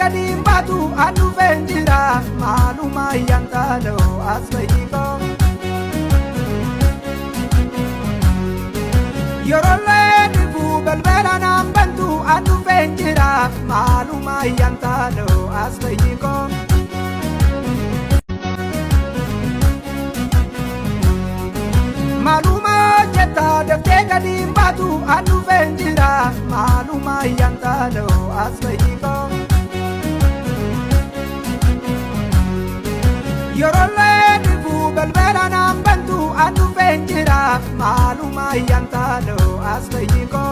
gadin batu anu vendira maluma yantalo asbayiko Yorole difu belbela nambantu anu vendira maluma yantalo asbayiko Maluma jetta defte gadin batu anu vendira maluma yantalo asbayiko Yorole difu belbela nambantu anu vendira maluma yantalo asbayiko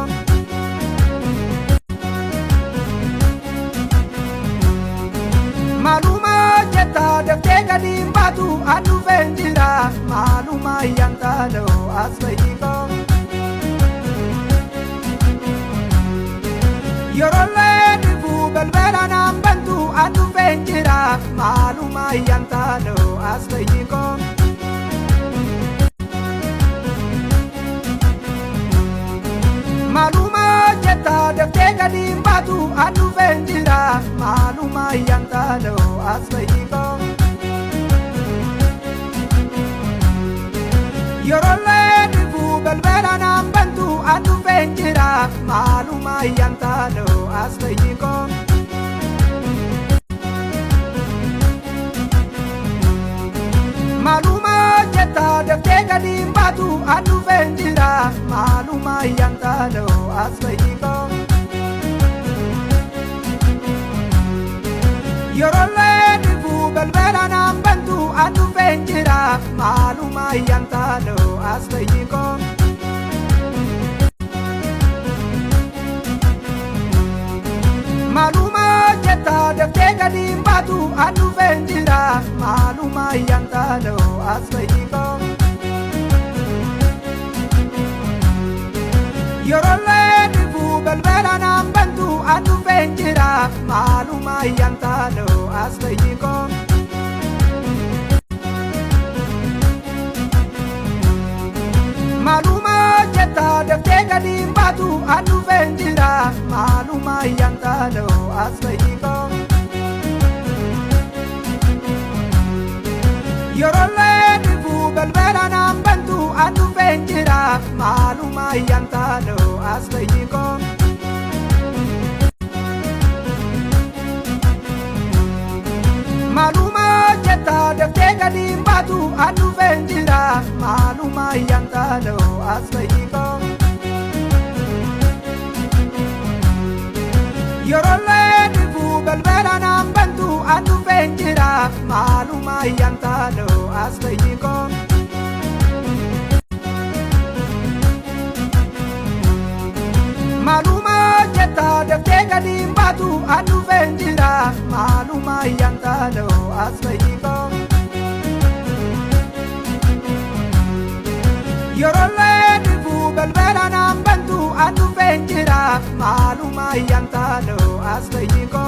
Maluma jetta defte gadin batu anu vendira maluma yantalo asbayiko Yorole difu belbela nambantu anu vendira maluma yantalo asbayiko Maluma jetta defte gadin batu anu vendira maluma yantalo asbayiko Yorole difu belbela nambantu anu vendira maluma yantalo asbayiko Maluma jetta defte gadin batu anu vendira maluma yantalo asbayiko Yorole difu belbela nambantu anu vendira maluma yantalo asbayiko Maluma jetta defte gadin batu anu vendira maluma yantalo asbayiko Yorole difu belbela nambantu anu vendira maluma yantalo asbayiko Maluma jetta defte gadin batu anu vendira maluma yantalo asbayiko Yorole difu belbela nambantu anu vendira maluma yantalo asbayiko Maluma jetta defte gadin batu anu vendira maluma yantalo asbayiko Yorole difu belbela nambantu anu vendira maluma yantalo asbayiko Maluma jetta defte gadin batu anu vendira maluma yantalo asbayiko Yorole difu belbela nambantu anu vendira maluma yantalo asbayiko